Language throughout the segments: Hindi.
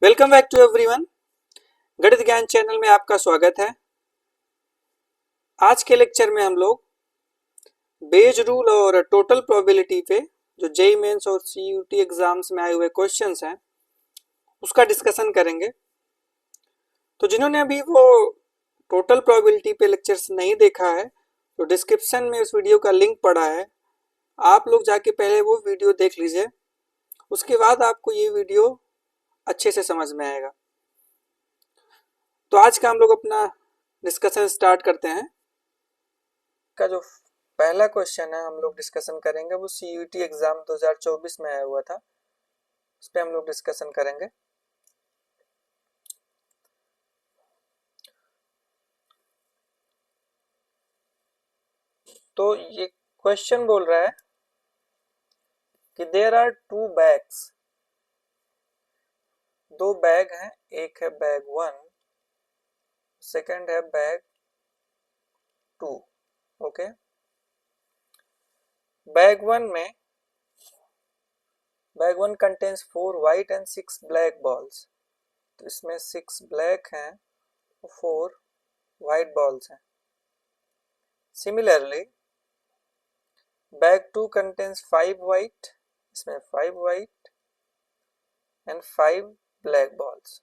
Welcome back to everyone. गणित ज्ञान चैनल में आपका स्वागत है। आज के लेक्चर में हम लोग बेज रूल और टोटल प्रोबेबिलिटी पे जो जेईई मेंस और सीयूटी एग्जाम्स में आए हुए क्वेश्चंस हैं उसका डिस्कशन करेंगे। तो जिन्होंने अभी वो टोटल प्रोबेबिलिटी पे लेक्चर्स नहीं देखा है तो डिस्क्रिप्शन में उस वीडियो का लिंक पड़ा है, आप लोग जाके पहले वो वीडियो देख लीजिए, उसके बाद आपको ये वीडियो अच्छे से समझ में आएगा। तो आज का हम लोग अपना डिस्कशन स्टार्ट करते हैं। का जो पहला क्वेश्चन है हम लोग डिस्कशन करेंगे वो सीयूटी एग्जाम 2024 में आया हुआ था, उस पर हम लोग डिस्कशन करेंगे। तो ये क्वेश्चन बोल रहा है कि देयर आर टू बैग्स, दो बैग हैं, एक है बैग 1, सेकंड है bag 2। Okay, bag 1 contains 4 white and 6 black balls. तो इसमें 6 ब्लैक हैं और 4 वाइट बॉल्स हैं। सिमिलरली बैग 2 कंटेन्स 5 वाइट, इसमें 5 वाइट एंड 5 ब्लैक बॉल्स।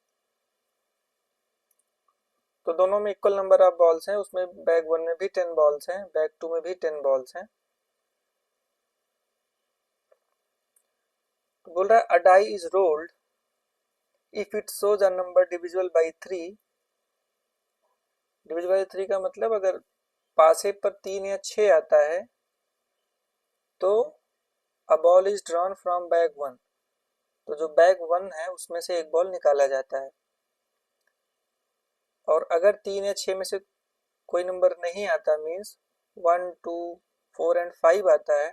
तो दोनों में इक्वल नंबर ऑफ बॉल्स हैं, उसमें बैग 1 में भी 10 बॉल्स हैं, बैग 2 में भी 10 बॉल्स हैं। तो बोल रहा है a die is rolled if it shows a number divisible by 3। Divisible by 3 का मतलब अगर पासे पर 3 या 6 आता है तो a ball is drawn from bag 1। तो जो बैग 1 है उसमें से एक बॉल निकाला जाता है, और अगर 3 या 6 में से कोई नंबर नहीं आता, मीन्स 1 2 4 एंड 5 आता है,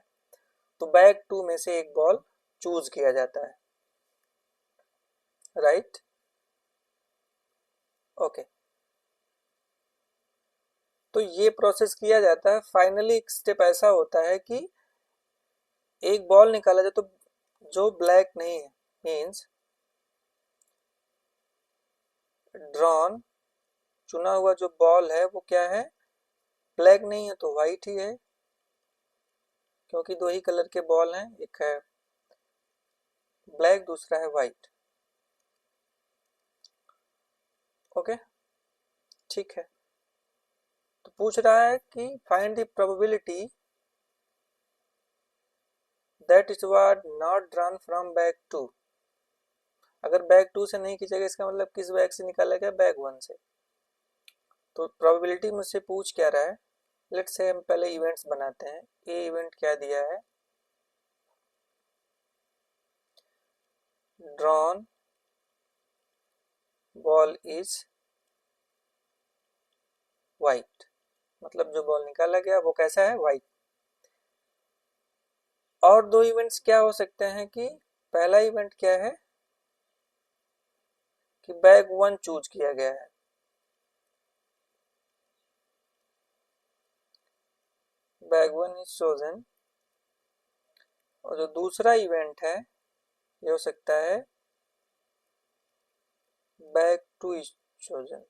तो बैग 2 में से एक बॉल चूज किया जाता है। Right, okay. तो ये प्रोसेस किया जाता है। फाइनली एक स्टेप ऐसा होता है कि एक बॉल निकाला जाए तो जो ब्लैक नहीं है, मीन्स ड्रॉन, चुना हुआ जो बॉल है वो क्या है, ब्लैक नहीं है तो वाइट ही है, क्योंकि दो ही कलर के बॉल हैं, एक है ब्लैक दूसरा है वाइट। ओके, ठीक है। तो पूछ रहा है कि find the probability that is was not drawn from bag 2। अगर बैग 2 से नहीं खींचेगा इसका मतलब किस बैग से निकाला गया, बैग 1 से। तो प्रोबेबिलिटी मुझसे पूछ क्या रहा है, लेट्स से हम पहले इवेंट्स बनाते हैं। ये इवेंट क्या दिया है, ड्रॉन बॉल इज वाइट, मतलब जो बॉल निकाला गया वो कैसा है, वाइट। और दो इवेंट्स क्या हो सकते हैं कि पहला इवेंट क्या है कि बैग 1 चूज किया गया है, बैग 1 इज चोजन। और जो दूसरा इवेंट है ये हो सकता है बैग 2 इज चोजन।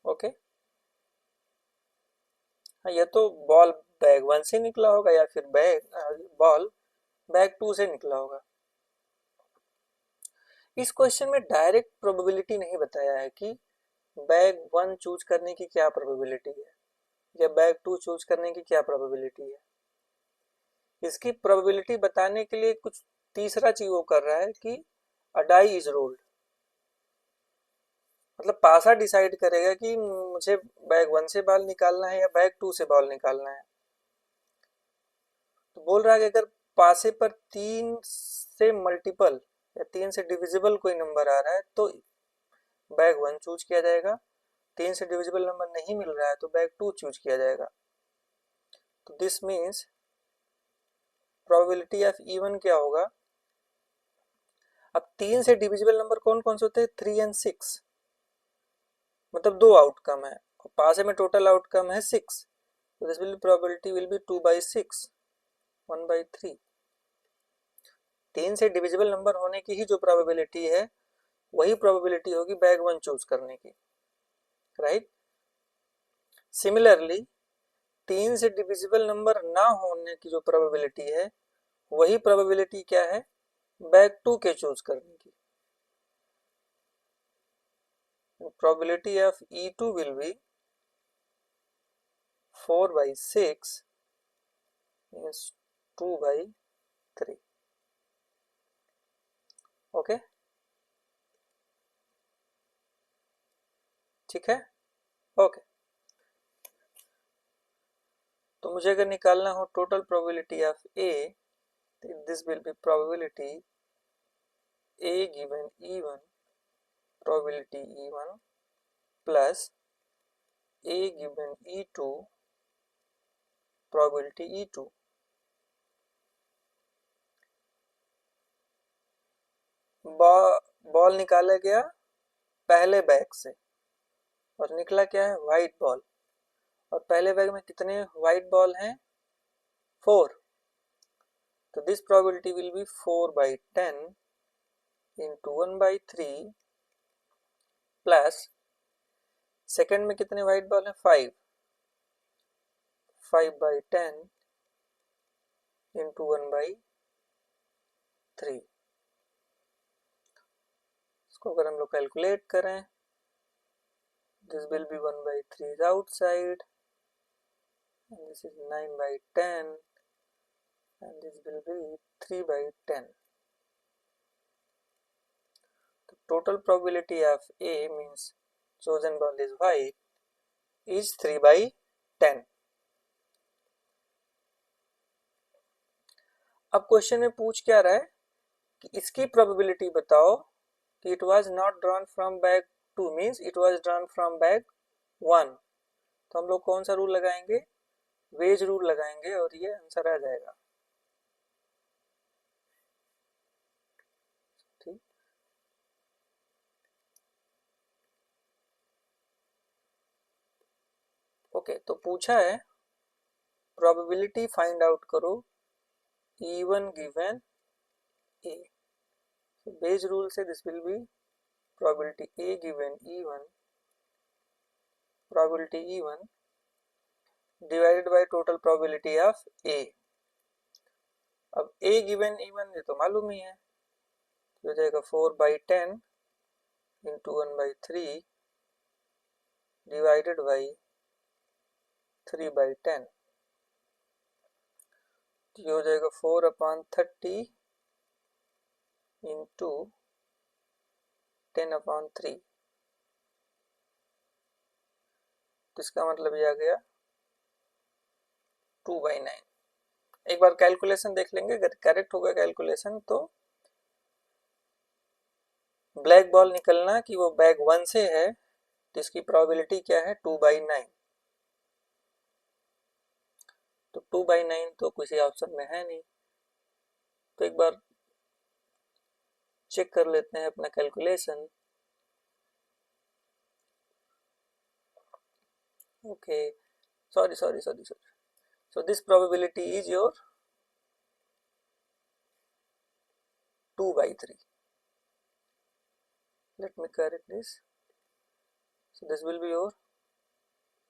ओके, हाँ, ये तो बॉल बैग 1 से निकला होगा या फिर बॉल बैग 2 से निकला होगा। इस क्वेश्चन में डायरेक्ट प्रोबेबिलिटी नहीं बताया है कि बैग 1 चूज करने की क्या प्रोबेबिलिटी है या बैग 2 चूज करने की क्या प्रोबेबिलिटी है। इसकी प्रोबेबिलिटी बताने के लिए कुछ तीसरा चीज वो कर रहा है कि अ डाई इज रोल्ड, मतलब पासा डिसाइड करेगा कि मुझे बैग 1 से बॉल निकालना है या बैग 2 से बॉल निकालना है। तो बोल रहा है कि अगर पासे पर 3 से मल्टीपल या 3 से डिविजिबल कोई नंबर आ रहा है तो बैग 1 चूज किया जाएगा, 3 से डिविजिबल नंबर नहीं मिल रहा है तो बैग 2 चूज किया जाएगा। तो this means probability of even क्या होगा। अब 3 से डिविजिबल नंबर कौन कौन से होते हैं, 3 एंड 6, मतलब दो आउटकम है और पासे में टोटल आउटकम है 6। तो this will probability will be 2/6, 1/3। 3 से डिविजिबल नंबर होने की ही जो प्रोबेबिलिटी है वही प्रोबेबिलिटी होगी बैग 1 चूज करने की, राइट। सिमिलरली 3 से डिविजिबल नंबर ना होने की जो प्रोबेबिलिटी है वही प्रोबेबिलिटी क्या है बैग 2 के चूज करने की। Probability of E2 will be 4/6 means 2/3। Okay, ठीक है, ओके। तो मुझे अगर निकालना हो total probability of A, this will be probability A given E1 probability E1 plus A given E2 probability E2। Ball निकाला गया पहले बैग से और निकला क्या है व्हाइट बॉल, और पहले बैग में कितने व्हाइट बॉल हैं 4, तो this probability will be 4/10 into 1/3 plus second में कितने व्हाइट बॉल हैं 5, 5/10 into 1/3। इसको अगर हम लोग कैलकुलेट करें, this will be 1/3 is outside and this is 9/10 and this will be 3/10। The total probability of A means chosen ball is white is 3/10। अब क्वेश्चन में पूछ क्या रहा है कि इसकी प्रोबेबिलिटी बताओ कि it was not drawn from bag 2 means it was drawn from bag 1। तो हम लोग कौन सा रूल लगाएंगे वेज रूल लगाएंगे और ये आंसर आ जाएगा, ठीक। ओके, तो पूछा है प्रोबेबिलिटी फाइंड आउट करो E1 गिवन A। तो बेस रूल से this will be probability A given E1 probability E1 divided by total probability of A। अब A गिवन E1 ये तो मालूम ही है, तो हो जाएगा 4/10 into 1/3 डिवाइडेड बाई 3/10। ये हो जाएगा 4/30 इंटू 10/3। तो इसका मतलब ये आ गया 2/9। एक बार कैलकुलेशन देख लेंगे, अगर करेक्ट होगा कैलकुलेशन तो ब्लैक बॉल निकलना कि वो बैग 1 से है, तो इसकी प्रोबेबिलिटी क्या है 2/9। तो 2/9 तो किसी ऑप्शन में है नहीं, तो एक बार चेक कर लेते हैं अपना calculation. Okay, sorry, so this probability is your 2/3। let me correct this, so this will be your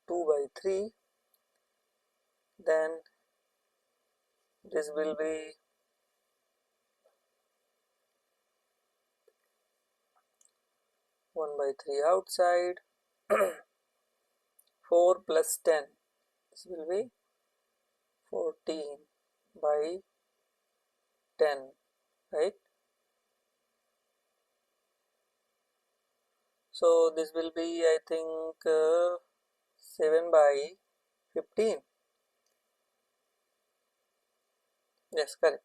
2/3, then this will be 1/3 outside 4 plus 10, this will be 14/10, right? So this will be I think 7/15, yes, correct.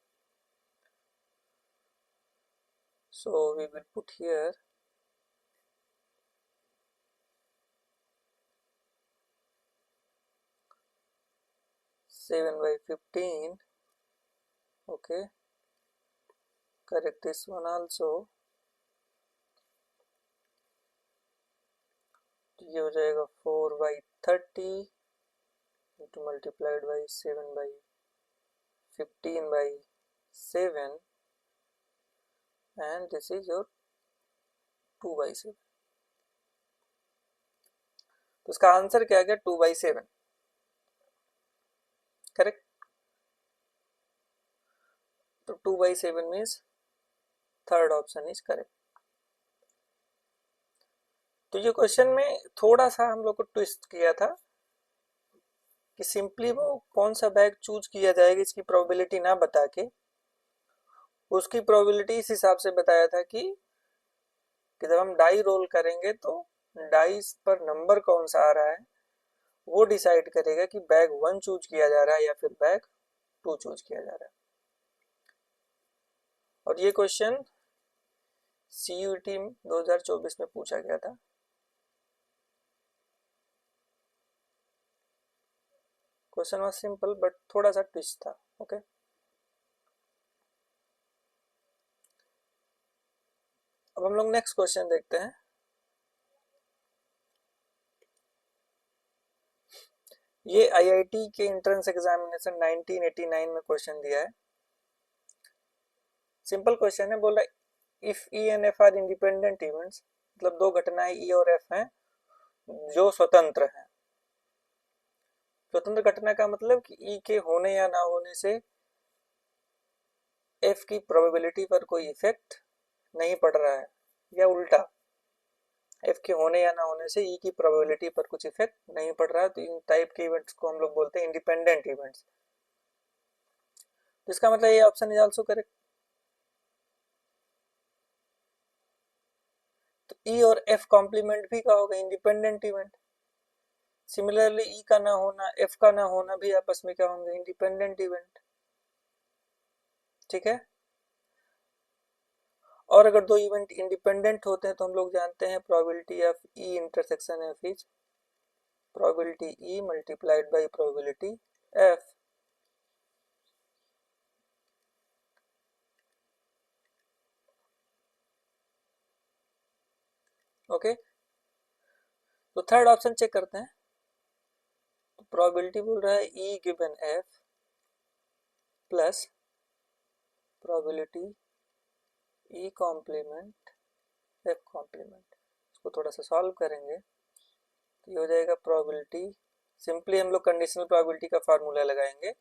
So we will put here 7/15, okay, correct this one also। ये हो जाएगा 4/30 into multiplied by 7/15/7 and this is your 2/7। तो इसका आंसर क्या गया? 2/7। करेक्ट। तो 2/7 means third option is correct. तो ये क्वेश्चन में थोड़ा सा हम लोग को ट्विस्ट किया था कि सिंपली वो कौन सा बैग चूज किया जाएगा इसकी प्रोबेबिलिटी ना बता के उसकी प्रोबेबिलिटी इस हिसाब से बताया था कि जब हम डाई रोल करेंगे तो डाइस पर नंबर कौन सा आ रहा है वो डिसाइड करेगा कि बैग 1 चूज किया जा रहा है या फिर बैग 2 चूज किया जा रहा है। और ये क्वेश्चन CUET 2024 में पूछा गया था। क्वेश्चन वाज सिंपल बट थोड़ा सा ट्विस्ट था। ओके, अब हम लोग नेक्स्ट क्वेश्चन देखते हैं। ये IIT के एंट्रेंस एग्जामिनेशन 1989 में क्वेश्चन दिया है। सिंपल क्वेश्चन है, बोल रहा है if E and F R independent events, मतलब दो घटनाएं ई और एफ हैं जो स्वतंत्र हैं। स्वतंत्र घटना का मतलब कि ई के होने या ना होने से एफ की प्रोबेबिलिटी पर कोई इफेक्ट नहीं पड़ रहा है, या उल्टा एफ के होने या ना होने से ई की प्रोबेबिलिटी पर कुछ इफेक्ट नहीं पड़ रहा है। तो इन टाइप के इवेंट्स को हम लोग बोलते हैं इंडिपेंडेंट इवेंट्स। तो इसका मतलब ये ऑप्शन इज आल्सो करेक्ट। तो ई और एफ कॉम्प्लीमेंट भी का होगा इंडिपेंडेंट इवेंट। सिमिलरली ई का ना होना एफ का ना होना भी आपस में क्या होंगे? Independent event. ठीक है। और अगर दो इवेंट इंडिपेंडेंट होते हैं तो हम लोग जानते हैं probability of E intersection F is probability E multiplied by probability F. Okay, तो थर्ड ऑप्शन चेक करते हैं। तो प्रोबेबिलिटी बोल रहा है E given F plus probability E complement F complement. इसको थोड़ा सा सॉल्व करेंगे तो ये हो जाएगा प्रोबेबिलिटी, सिंपली हम लोग कंडीशनल प्रोबेबिलिटी का फार्मूला लगाएंगे,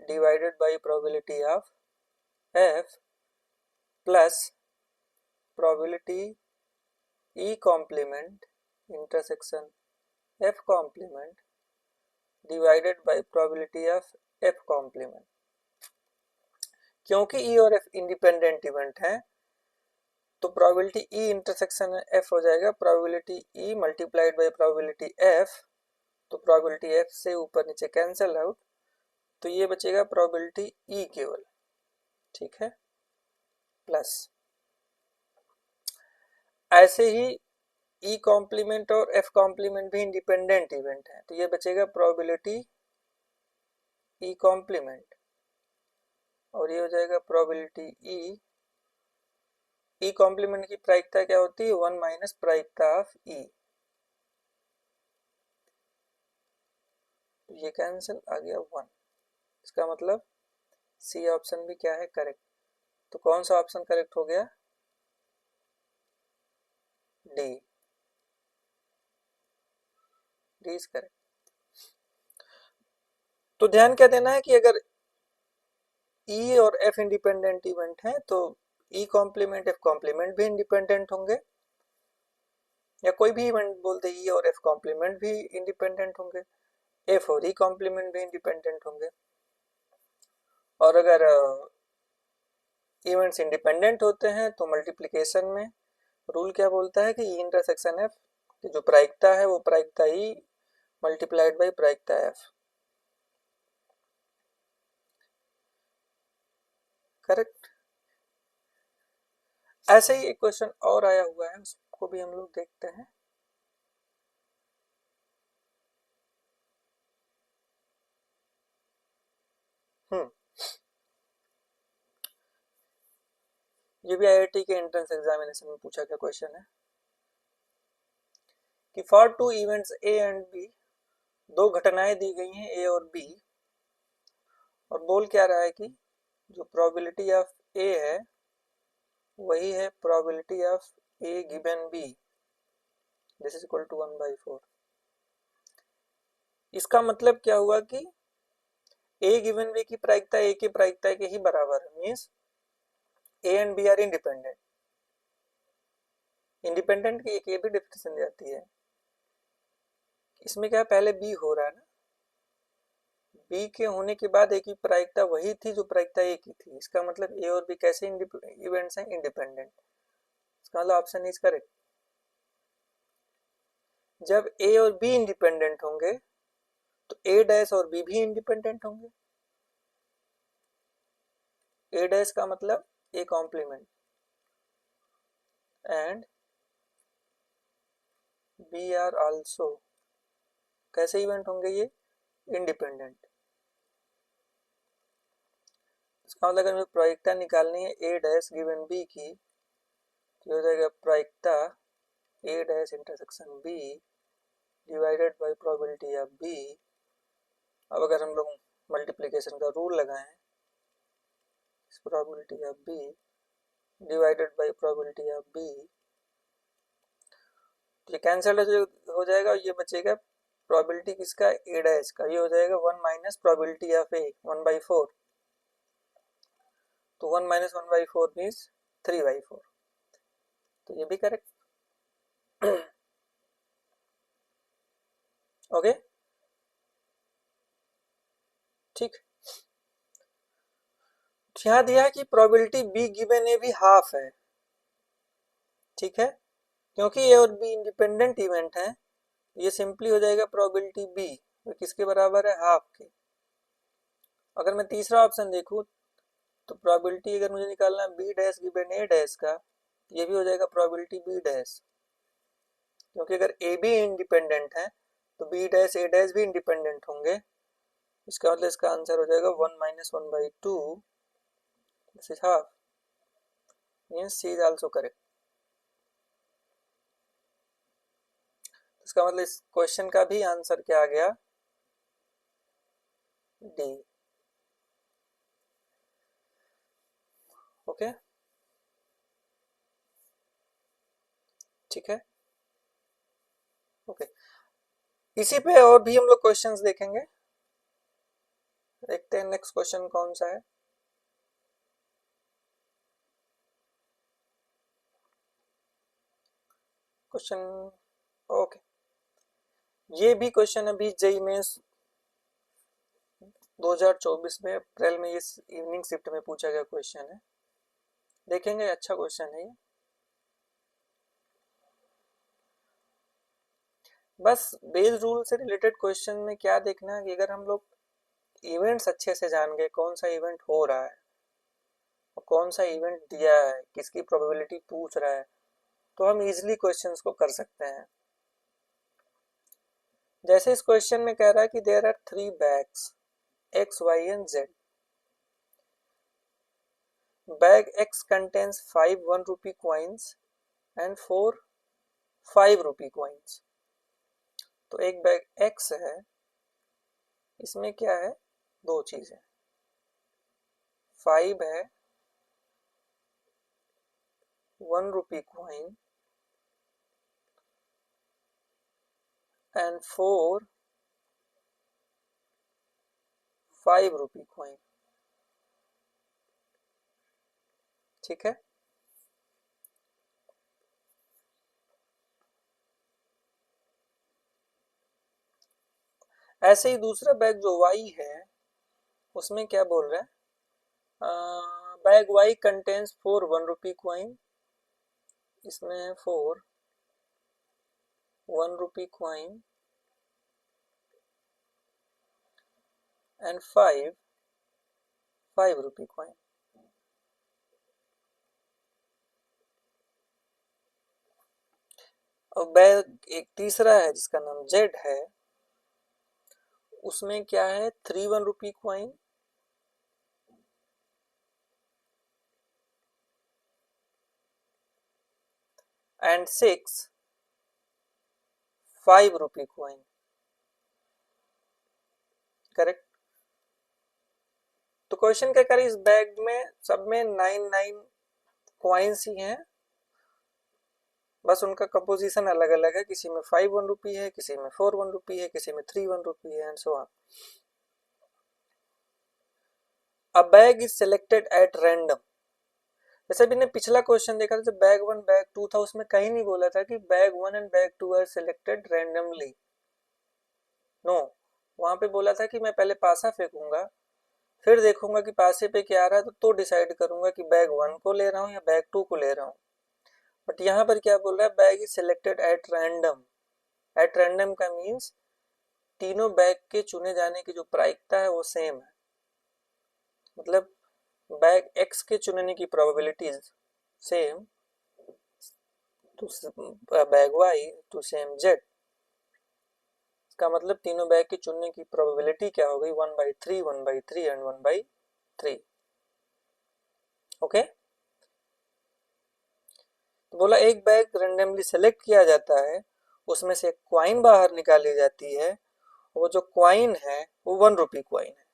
divided by probability of F plus probability E complement intersection F complement divided by probability of F complement. क्योंकि ई और एफ इंडिपेंडेंट इवेंट है तो प्रोबेबिलिटी ई इंटरसेक्शन एफ हो जाएगा probability E multiplied by probability F. तो प्रोबेबिलिटी एफ से ऊपर नीचे कैंसिल आउट, तो ये बचेगा प्रोबेबिलिटी ई केवल। ठीक है, प्लस ऐसे ही ई कॉम्प्लीमेंट और एफ कॉम्प्लीमेंट भी इंडिपेंडेंट इवेंट है तो ये बचेगा प्रोबेबिलिटी ई कॉम्प्लीमेंट और ये हो जाएगा प्रोबेबिलिटी ई कॉम्प्लीमेंट की प्रायिकता क्या होती है? 1 माइनस प्रायिकता ऑफ ई। तो ये कैंसिल आ गया 1। इसका मतलब सी ऑप्शन भी क्या है? करेक्ट। तो कौन सा ऑप्शन करेक्ट हो गया? डी। D is correct. तो ध्यान क्या देना है कि अगर ई और एफ इंडिपेंडेंट इवेंट है तो ई कॉम्प्लीमेंट एफ कॉम्प्लीमेंट भी इंडिपेंडेंट होंगे, या कोई भी इवेंट बोल दे ई और एफ कॉम्प्लीमेंट भी इंडिपेंडेंट होंगे, एफ और ई कॉम्प्लीमेंट भी इंडिपेंडेंट होंगे। और अगर इवेंट्स इंडिपेंडेंट होते हैं तो मल्टीप्लिकेशन में रूल क्या बोलता है कि ई इंटरसेक्शन एफ की जो प्रायिकता है वो प्रायिकता ई मल्टीप्लाइड बाय प्रायिकता एफ। करेक्ट। ऐसे ही एक क्वेश्चन और आया हुआ है, उसको भी हम लोग देखते हैं। ये भी IIT के एंट्रेंस एग्जामिनेशन में पूछा गया क्वेश्चन है कि for two events A and B, दो घटनाएं दी गई हैं ए और बी, और बोल क्या रहा है कि जो प्रोबेबिलिटी ऑफ ए है वही है probability of A given B, this is equal to 1/4। इसका मतलब क्या हुआ कि ए गिवन बी की प्रायिकता ए की प्रायिकता के ही बराबर है, means A and B are independent. Independent की एक ये भी डेफिनेशन जाती है। इसमें क्या पहले बी हो रहा है ना, बी के होने के बाद ए की प्रायिकता वही थी जो प्रायिकता ए की थी। इसका मतलब ए और बी कैसे इवेंट्स हैं, इंडिपेंडेंट। इसका मतलब ऑप्शन इज करेक्ट। जब ए और बी इंडिपेंडेंट होंगे तो ए डैश और बी भी इंडिपेंडेंट होंगे। ए डैश का मतलब A complement and B are also कैसे इवेंट होंगे, ये इंडिपेंडेंट। इसका मतलब अगर प्रायिकता निकालनी है ए डैश गिवन बी की, तो हो जाएगा प्रायिकता A dash intersection B divided by probability of B. अब अगर हम लोग मल्टीप्लिकेशन का रूल लगाएं, probability of B divided by probability of B, ये कैंसिल हो जाएगा और ये बचेगा प्रोबेबिलिटी किसका, ए डैश का। ये हो जाएगा 1 माइनस प्रोबेबिलिटी ऑफ ए 1/4, तो 1 माइनस 1/4 मीन्स 3/4, तो ये भी करेक्ट। ओके ठीक। यहाँ दिया है कि प्रोबेबिलिटी बी गिवन ए भी हाफ है, ठीक है, क्योंकि ए और बी इंडिपेंडेंट इवेंट है, ये सिंपली हो जाएगा प्रोबेबिलिटी बी किसके बराबर है, हाफ के। अगर मैं तीसरा ऑप्शन देखूं तो प्रोबेबिलिटी अगर मुझे निकालना है बी डैश गिवन ए डैश का, ये भी हो जाएगा प्रोबेबिलिटी बी डैश, क्योंकि अगर ए भी इंडिपेंडेंट है तो बी डैश ए डैश भी इंडिपेंडेंट होंगे। इसका मतलब इसका आंसर हो जाएगा 1 minus 1/2, this is half, means C is also correct. इसका मतलब इस क्वेश्चन का भी आंसर क्या आ गया, डी। ओके ठीक है। ओके इसी पे और भी हम लोग क्वेश्चंस देखेंगे। देखते हैं नेक्स्ट क्वेश्चन कौन सा है। क्वेश्चन ओके, ये भी क्वेश्चन अभी जेईई मेंस 2024 में अप्रैल में इस इवनिंग शिफ्ट में पूछा गया क्वेश्चन है, देखेंगे, अच्छा क्वेश्चन है ये। बस बेस रूल से रिलेटेड क्वेश्चन में क्या देखना है कि अगर हम लोग इवेंट्स अच्छे से जान गए, कौन सा इवेंट हो रहा है और कौन सा इवेंट दिया है, किसकी प्रोबेबिलिटी पूछ रहा है, तो हम इजीली क्वेश्चंस को कर सकते हैं। जैसे इस क्वेश्चन में कह रहा है कि there are 3 bags x y and z, bag x contains 5 1 rupee coins and 4 5 rupee coins। तो एक बैग x है, इसमें क्या है, दो चीजें, 5 है 1 rupee coin and 4 5 rupee coin, ठीक है। ऐसे ही दूसरा बैग जो y है, उसमें क्या बोल रहा है, bag y contains 4 1 rupee coin, इसमें है 4 1 rupee coin and 5 5 rupee coin। और बैग एक तीसरा है जिसका नाम z है, उसमें क्या है, 3 1 rupee coin and 6 5 rupee coin, correct. तो क्वेश्चन क्या करे, इस बैग में सब में 9 9 कॉइन्स ही हैं, बस उनका कंपोजिशन अलग अलग है, किसी में 5 1 रुपी है, किसी में 4 1 रुपी है, किसी में 3 1 रुपी है, and so on. A bag is selected at random. जैसे भी ने पिछला क्वेश्चन देखा था, जब बैग 1 बैग 2 था, उसमें कहीं नहीं बोला था कि bag 1 and bag 2 are selected randomly. No, वहां पे बोला था कि मैं पहले पासा फेंकूंगा, फिर देखूंगा कि पासे पे क्या आ रहा है, तो डिसाइड करूंगा कि बैग 1 को ले रहा हूँ या बैग 2 को ले रहा हूँ। बट यहाँ पर क्या बोल रहा है, bag is selected at random. At random का मीन्स तीनों बैग के चुने जाने की जो प्रायिकता है वो सेम है, मतलब बैग एक्स के चुनने की probability same to bag Y to same Z. इसका मतलब तीनों बैग के चुनने की प्रोबेबिलिटी क्या हो गई, 1/3 1/3 एंड 1/3। ओके, तो बोला एक बैग रेंडमली सेलेक्ट किया जाता है, उसमें से एक क्वाइन बाहर निकाली जाती है, वो जो क्वाइन है वो 1 रुपी क्वाइन है।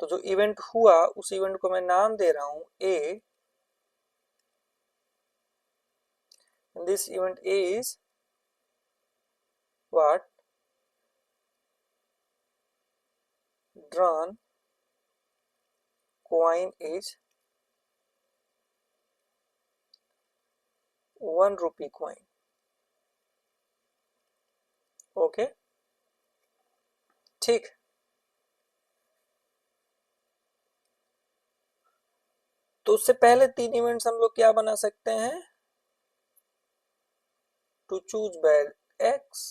तो जो इवेंट हुआ उस इवेंट को मैं नाम दे रहा हूं A, this event is what, drawn coin is 1 rupee coin। Okay, ठीक। तो उससे पहले 3 इवेंट्स हम लोग क्या बना सकते हैं, to choose bag X,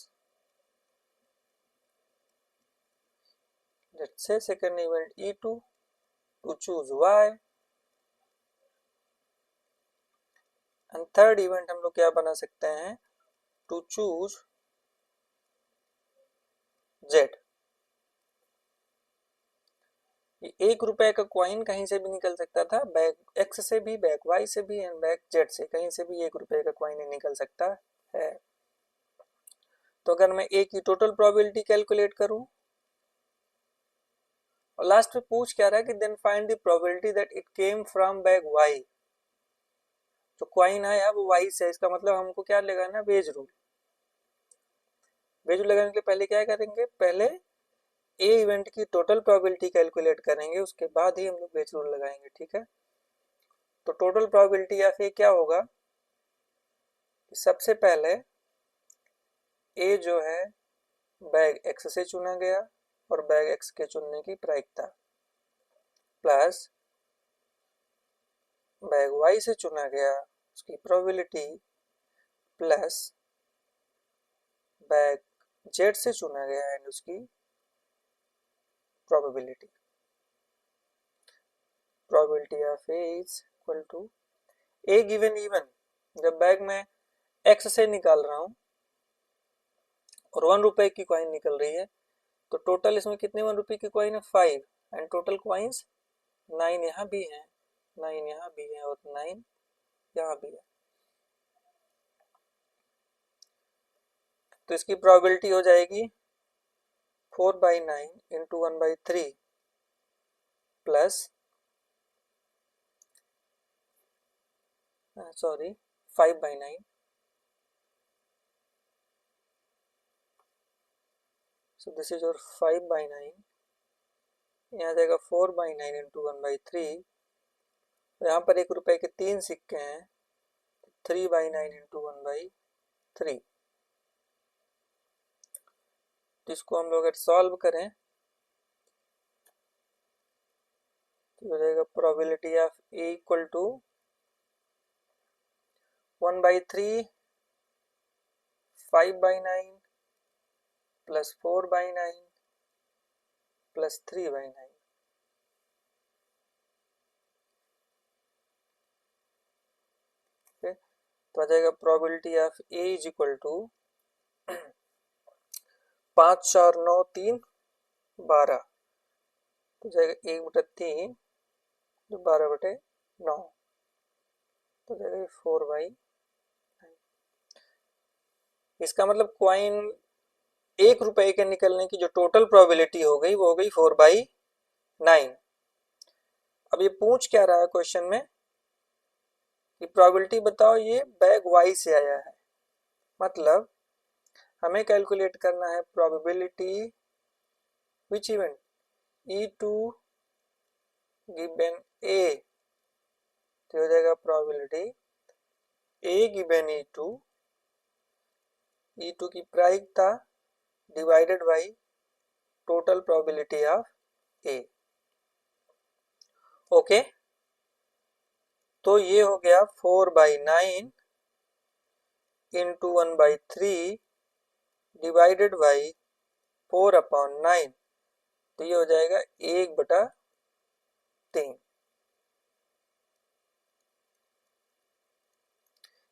let's say second event E2 to choose y, and third event हम लोग क्या बना सकते हैं, टू चूज z। ये 1 रुपए का क्वाइन कहीं से भी निकल सकता था, बैग एक्स से भी, बैग वाई से भी, एंड बैग जेड से, कहीं से भी 1 रुपए का क्वाइन निकल सकता है। तो अगर मैं ए की टोटल प्रोबेबिलिटी कैलकुलेट करूं, और लास्ट में पूछ क्या रहा है कि then find the probability that it came from bag Y, जो क्वाइन आया वो वाई से, इसका मतलब हमको क्या लगाना है, वेज रूल। वेज रूल लगाने के लिए पहले क्या करेंगे, पहले ए इवेंट की टोटल प्रोबेबिलिटी कैलकुलेट करेंगे, उसके बाद ही हम लोग वेज रूल लगाएंगे, ठीक है। तो टोटल प्रोबेबिलिटी या फिर क्या होगा, सबसे पहले ए जो है बैग एक्स से चुना गया और बैग एक्स के चुनने की प्रायिकता, प्लस बैग वाई से चुना गया उसकी प्रोबेबिलिटी, प्लस बैग जेड से चुना गया एंड उसकी probability. Probability of A is equal to A given even, जब बैग में एक्स से निकाल रहा हूं और 1 रुपए की कॉइन निकल रही है, तो टोटल इसमें कितने 1 रुपए की कॉइन है, 5, एंड टोटल कॉइन्स 9 यहाँ भी हैं, 9 यहाँ भी है और 9 यहाँ भी है। तो इसकी प्रोबेबिलिटी हो जाएगी 4/9 into 1/3 plus 5/9, so this is your 5/9, यहाँ जाएगा 4/9 इंटू 1/3, यहाँ पर 1 रुपए के 3 सिक्के हैं, 3/9 इंटू 1/3। तो इसको हम लोग अगर सॉल्व करें तो हो जाएगा probability of A equal to 1/3 5/9 plus 4/9 plus 3/9। तो आ जाएगा probability of A is equal to 5 4 9 3 12, तो जाएगा 1/3 जो 12/9, तो जाएगा 4/9। इसका मतलब क्वाइन 1 रुपए के निकलने की जो टोटल प्रोबेबिलिटी हो गई वो हो गई 4/9। अब ये पूछ क्या रहा है क्वेश्चन में कि प्रोबेबिलिटी बताओ ये बैग वाई से आया है, मतलब हमें कैलकुलेट करना है probability which event E2 given A, तो हो जाएगा प्रोबेबिलिटी A गिवन E2 की प्रायिकता divided by total probability of A। Okay, तो ये हो गया 4/9 इंटू 1/3 डिवाइडेड बाई 4/9, तो ये हो जाएगा 1/3।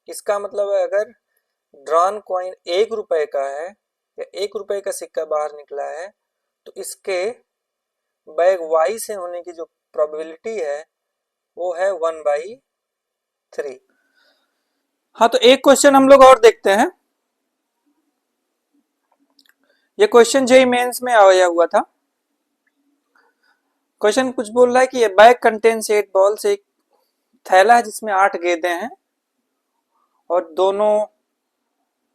इसका मतलब है अगर ड्रॉन कॉइन 1 रुपए का है या 1 रुपए का सिक्का बाहर निकला है, तो इसके बैग वाई से होने की जो प्रोबेबिलिटी है वो है 1/3। हाँ, तो एक क्वेश्चन हम लोग और देखते हैं। ये क्वेश्चन जेईई मेंस में आया हुआ था। क्वेश्चन कुछ बोल रहा है कि ये बैग कंटेन्स 8 बॉल्स, एक थैला है जिसमें 8 गेंदें हैं और दोनों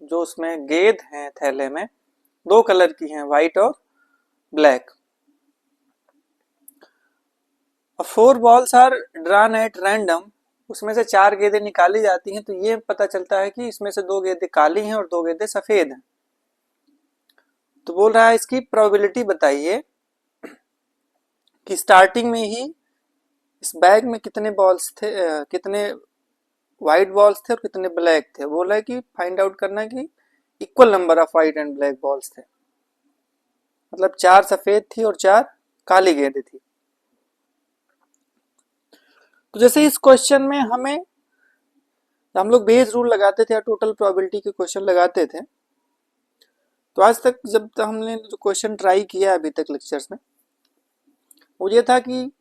जो उसमें गेंद हैं थैले में 2 कलर की हैं, व्हाइट और black. 4 balls are drawn at random, उसमें से 4 गेंदें निकाली जाती हैं, तो ये पता चलता है कि इसमें से 2 गेंदें काली हैं और 2 गेंदें सफेद हैं। तो बोल रहा है इसकी प्रोबेबिलिटी बताइए कि स्टार्टिंग में ही इस बैग में कितने बॉल्स थे, कितने व्हाइट बॉल्स थे और कितने ब्लैक थे। बोल रहा है कि फाइंड आउट करना कि equal number of white and black balls थे, मतलब 4 सफेद थी और 4 काली गेंदें थी। तो जैसे इस क्वेश्चन में हम लोग बेस रूल लगाते थे या टोटल प्रोबेबिलिटी के क्वेश्चन लगाते थे, तो आज तक जब तक हमने जो क्वेश्चन ट्राई किया अभी तक लेक्चर्स में, वो ये था कि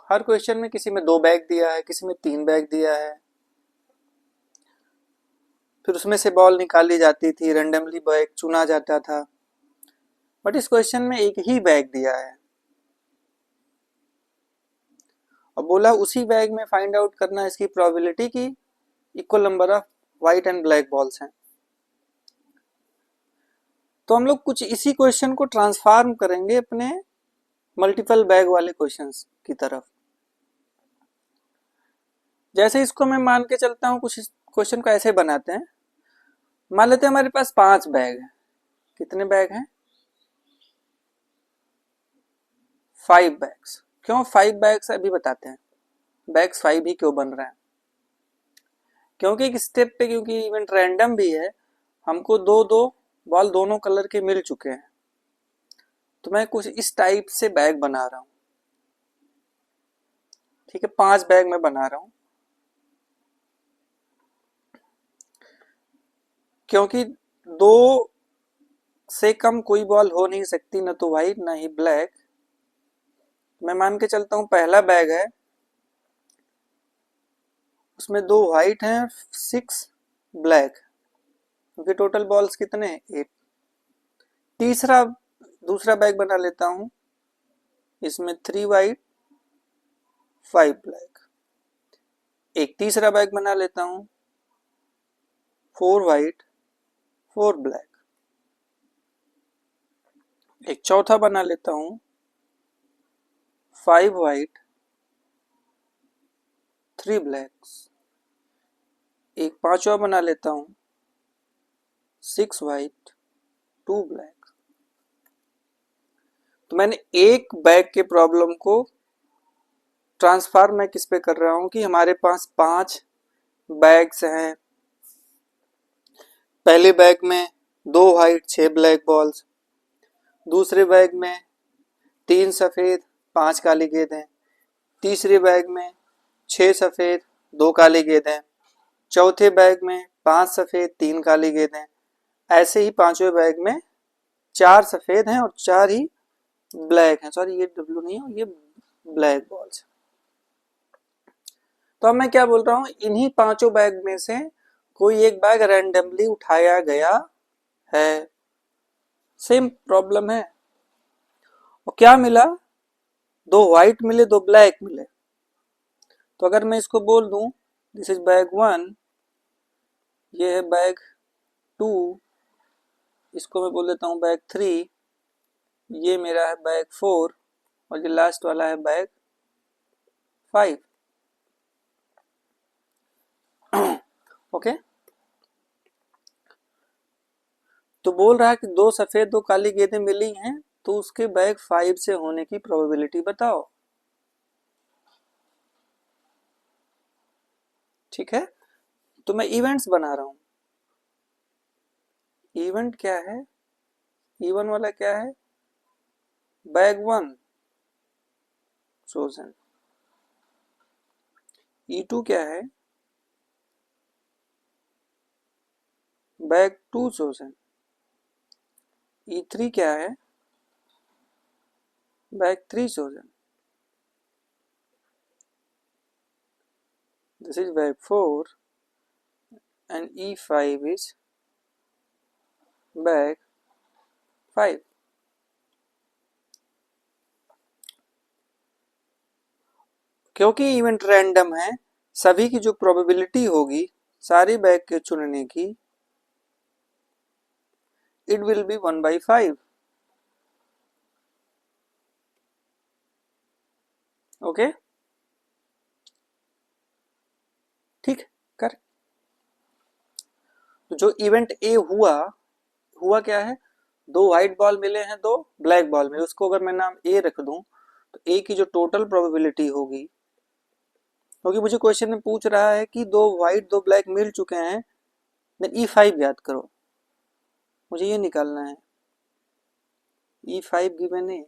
हर क्वेश्चन में किसी में 2 बैग दिया है, किसी में 3 बैग दिया है, फिर उसमें से बॉल निकाली जाती थी, रैंडमली बैग चुना जाता था। बट इस क्वेश्चन में एक ही बैग दिया है और बोला उसी बैग में फाइंड आउट करना इसकी प्रोबेबिलिटी की equal number of white and black balls हैं। तो हम लोग कुछ इसी क्वेश्चन को ट्रांसफॉर्म करेंगे अपने मल्टीपल बैग वाले क्वेश्चंस की तरफ। जैसे इसको मैं मान के चलता हूँ, कुछ क्वेश्चन को ऐसे बनाते हैं। मान लेते हैं हमारे पास 5 बैग हैं। कितने बैग हैं? 5 बैग्स। क्यों 5 बैग्स अभी बताते हैं। बैग्स 5 ही क्यों बन रहे हैं? क्योंकि एक स्टेप पे, क्योंकि इवेंट रैंडम भी है, हमको 2-2 बॉल दोनों कलर के मिल चुके हैं, तो मैं कुछ इस टाइप से बैग बना रहा हूँ। ठीक है, 5 बैग मैं बना रहा हूँ क्योंकि 2 से कम कोई बॉल हो नहीं सकती, ना तो व्हाइट ना ही ब्लैक। मैं मान के चलता हूँ पहला बैग है, उसमें 2 व्हाइट हैं, 6 ब्लैक, क्योंकि टोटल बॉल्स कितने हैं? 8। दूसरा बैग बना लेता हूँ, इसमें 3 व्हाइट 5 ब्लैक। एक तीसरा बैग बना लेता हूँ, 4 व्हाइट 4 ब्लैक। एक चौथा बना लेता हूँ, 5 व्हाइट 3 ब्लैक्स। एक पांचवा बना लेता हूँ, 6 व्हाइट 2 ब्लैक। तो मैंने एक बैग के प्रॉब्लम को ट्रांसफर मैं किस पे कर रहा हूँ कि हमारे पास 5 बैग्स हैं। पहले बैग में 2 व्हाइट 6 ब्लैक बॉल्स, दूसरे बैग में 3 सफ़ेद 5 काली गेंदें, तीसरे बैग में 6 सफ़ेद 2 काली गेंदें, चौथे बैग में 5 सफ़ेद 3 काली गेंदें। ऐसे ही पांचवें बैग में 4 सफ़ेद हैं और 4 ही ब्लैक हैं। सॉरी, ये डब्लू नहीं है, ये ब्लैक बॉल्स। तो अब मैं क्या बोल रहा हूँ, इन्हीं पांचों बैग में से कोई एक बैग रैंडमली उठाया गया है। सेम प्रॉब्लम है। और क्या मिला? 2 व्हाइट मिले 2 ब्लैक मिले। तो अगर मैं इसको बोल दूं दिस इज बैग 1, ये है बैग 2, इसको मैं बोल देता हूँ बैग 3, ये मेरा है बैग 4 और ये लास्ट वाला है बैग 5। ओके, तो बोल रहा है कि दो सफेद दो काली गेंदें मिली हैं, तो उसके बैग 5 से होने की प्रोबेबिलिटी बताओ। ठीक है, तो मैं इवेंट्स बना रहा हूं। इवेंट क्या है, E1 वाला क्या है, बैग 1 चोजन। E2 क्या है, बैग 2 चोजन। E3 क्या है, bag 3 chosen. This is bag 4 and E5 is bag 5. क्योंकि इवेंट रैंडम है, सभी की जो प्रोबेबिलिटी होगी सारी बैग के चुनने की, इट विल बी 1/5। ओके, ठीक, कर। तो जो इवेंट ए हुआ क्या है, दो व्हाइट बॉल मिले हैं, दो ब्लैक बॉल मिले, उसको अगर मैं नाम ए रख दूं तो ए की जो टोटल प्रोबेबिलिटी होगी, क्योंकि मुझे क्वेश्चन में पूछ रहा है कि दो व्हाइट दो ब्लैक मिल चुके हैं, देन E5 याद करो, मुझे ये निकालना है। E5 गिवन ए,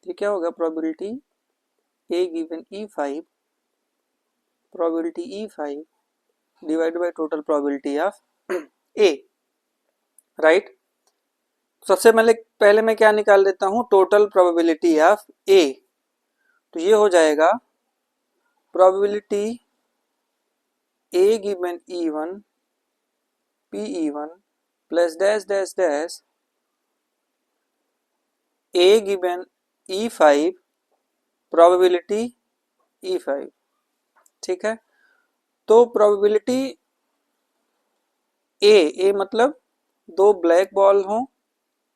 ये क्या होगा, probability A given E5, probability E5 divide by total probability of A, right. सबसे पहले मैं क्या निकाल देता हूं, टोटल प्रोबेबिलिटी ऑफ ए, तो ये हो जाएगा probability A given E1 PE1 plus dash dash dash A given E5 probability E5। ठीक है, तो प्रोबेबिलिटी ए मतलब दो ब्लैक बॉल हों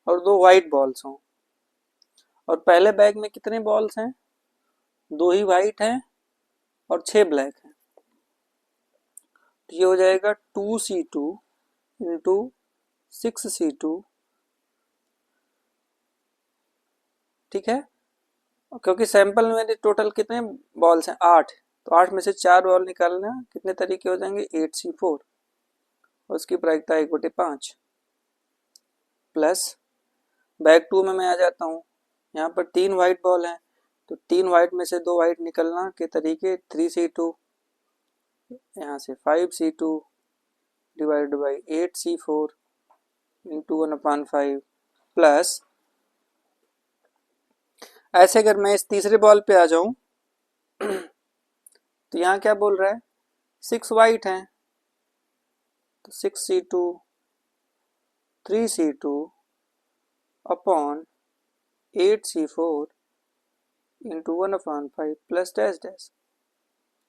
और दो वाइट बॉल्स हों, और पहले बैग में कितने बॉल्स हैं, दो ही वाइट हैं और 6 ब्लैक हैं, तो ये हो जाएगा 2C2 इंटू 6C2। ठीक है, क्योंकि सैंपल में मेरे टोटल कितने बॉल्स हैं, 8, तो 8 में से 4 बॉल निकालना, कितने तरीके हो जाएंगे, 8C4, और उसकी प्रायिकता 1/5 प्लस बैग 2 में मैं आ जाता हूँ, यहाँ पर 3 वाइट बॉल हैं, तो 3 वाइट में से 2 वाइट निकलना के तरीके 3C2, यहाँ से 5C2 divide by 8C4 into 1/5 plus, ऐसे अगर मैं इस तीसरे बॉल पे आ जाऊं तो यहाँ क्या बोल रहा है, 6 वाइट हैं, तो 6C2 3C2 upon 8C4 into 1/5 plus dash dash,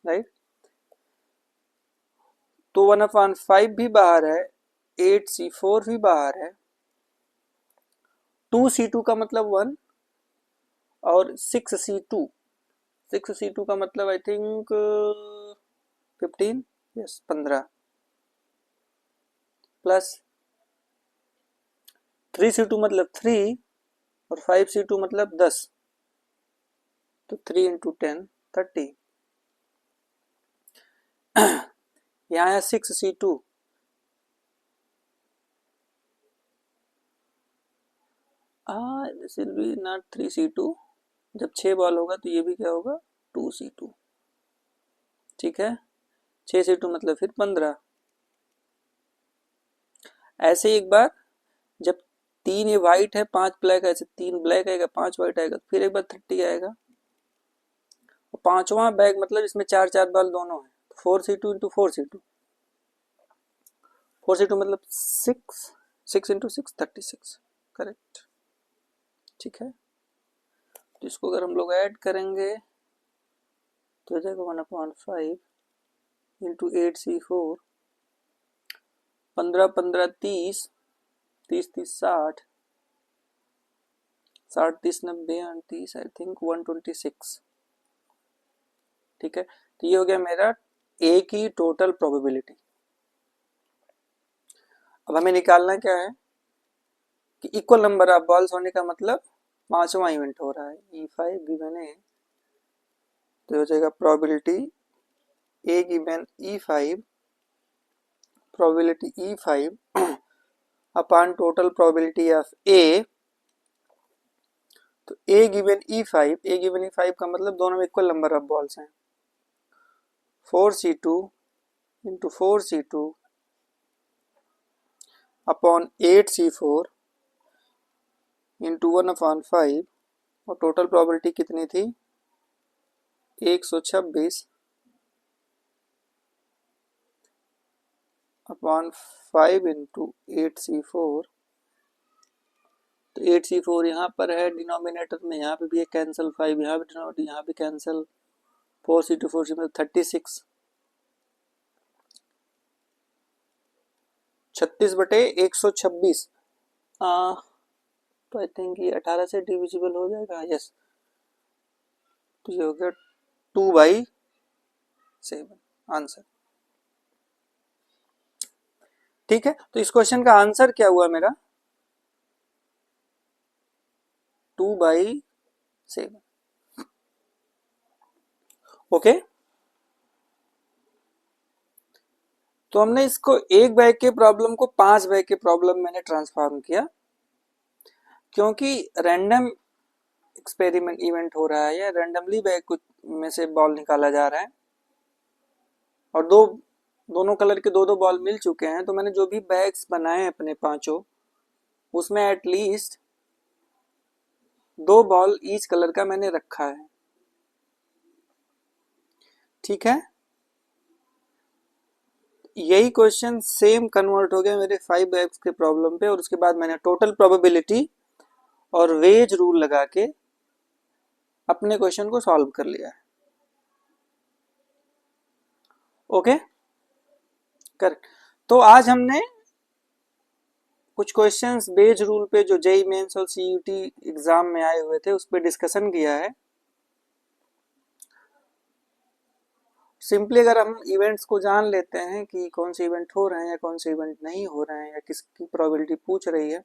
right. तो 1/5 भी बाहर है, 8C4 भी बाहर है, 2C2 का मतलब 1 और 6C2 का मतलब I think 15, yes 15 plus 3C2 मतलब 3 और 5C2 मतलब 10, तो 3 इंटू 10 30, यहाँ है 6C2, this will be not 3C2, जब 6 बॉल होगा तो ये भी क्या होगा 2C2। ठीक है, 6C2 मतलब फिर 15। ऐसे ही एक बार जब 3 ये वाइट है 5 ब्लैक है, ऐसे 3 ब्लैक आएगा 5 वाइट आएगा, फिर एक बार 30 आएगा, और पांचवा बैग मतलब इसमें 4 बॉल दोनों है, 4C2 इंटू 4C2, 4C2 मतलब 6 इंटू 6 36, करेक्ट। ठीक है, तो इसको अगर हम लोग ऐड करेंगे तो हो जाएगा 1/5 इंटू 8c4, 15 15 30, 30 30 60, 60 30 90 30, आई थिंक 126। ठीक है, तो ये हो गया मेरा ए की टोटल प्रोबेबिलिटी। अब हमें निकालना क्या है कि इक्वल नंबर ऑफ बॉल्स होने का मतलब पांचवा इवेंट हो रहा है। E5 गिवन है, तो हो जाएगा probability A given E5, probability E5 upon total probability of A. तो ए गिवन E5 का मतलब दोनों में इक्वल नंबर ऑफ बॉल्स हैं। 4c2 into 4c2 upon 8c4 into 1/5, और टोटल प्रोबेबिलिटी कितनी थी 126 अपॉन 5 इंटू 8c4। तो 8c4 यहाँ पर है डिनोमिनेटर में, यहाँ पे भी है कैंसिल, 5 यहाँ भी डिनोमिनेटर, यहाँ भी कैंसिल, 4c2 4c मतलब 36, 36/126। तो आई थिंक ये 18 से डिविजिबल हो जाएगा, यस। तो ये हो गया 2/7 आंसर। ठीक है, तो इस क्वेश्चन का आंसर क्या हुआ मेरा 2/7। ओके, तो हमने इसको 1 बाय के प्रॉब्लम को 5 बाय के प्रॉब्लम मैंने ट्रांसफॉर्म किया, क्योंकि रैंडम एक्सपेरिमेंट इवेंट हो रहा है या रैंडमली बैग कुछ में से बॉल निकाला जा रहा है, और दोनों कलर के दो बॉल मिल चुके हैं। तो मैंने जो भी बैग्स बनाए हैं अपने पांचों, उसमें एटलीस्ट 2 बॉल ईच कलर का मैंने रखा है। ठीक है, यही क्वेश्चन सेम कन्वर्ट हो गया मेरे 5 बैग्स के प्रॉब्लम पे, और उसके बाद मैंने टोटल प्रोबेबिलिटी और वेज रूल लगा के अपने क्वेश्चन को सॉल्व कर लिया है। Okay, correct. तो आज हमने कुछ क्वेश्चंस बेज रूल पे जो जेईई मेंस और सीयूटी एग्जाम में आए हुए थे उस पर डिस्कशन किया है। सिंपली अगर हम इवेंट्स को जान लेते हैं कि कौन से इवेंट हो रहे हैं या कौन से इवेंट नहीं हो रहे हैं या किसकी प्रोबेबिलिटी पूछ रही है,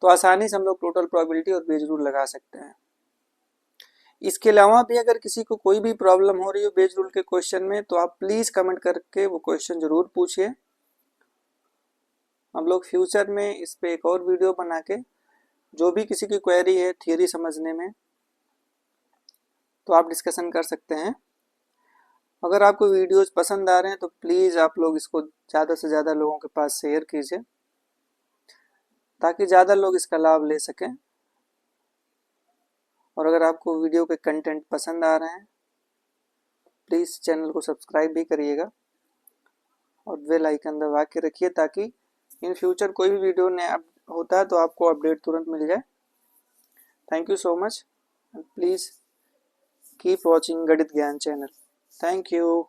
तो आसानी से हम लोग टोटल प्रोबेबिलिटी और बेज रूल लगा सकते हैं। इसके अलावा भी अगर किसी को कोई भी प्रॉब्लम हो रही हो बेज रूल के क्वेश्चन में, तो आप प्लीज़ कमेंट करके वो क्वेश्चन ज़रूर पूछिए। हम लोग फ्यूचर में इस पे एक और वीडियो बना के, जो भी किसी की क्वेरी है थियरी समझने में, तो आप डिस्कशन कर सकते हैं। अगर आपको वीडियोस पसंद आ रहे हैं तो प्लीज़ आप लोग इसको ज़्यादा से ज़्यादा लोगों के पास शेयर कीजिए, ताकि ज़्यादा लोग इसका लाभ ले सकें। और अगर आपको वीडियो के कंटेंट पसंद आ रहे हैं, प्लीज़ चैनल को सब्सक्राइब भी करिएगा और बेल आइकन दबा के रखिए, ताकि इन फ्यूचर कोई भी वीडियो नया होता है तो आपको अपडेट तुरंत मिल जाए। Thank you so much, please keep watching गणित ज्ञान चैनल। Thank you.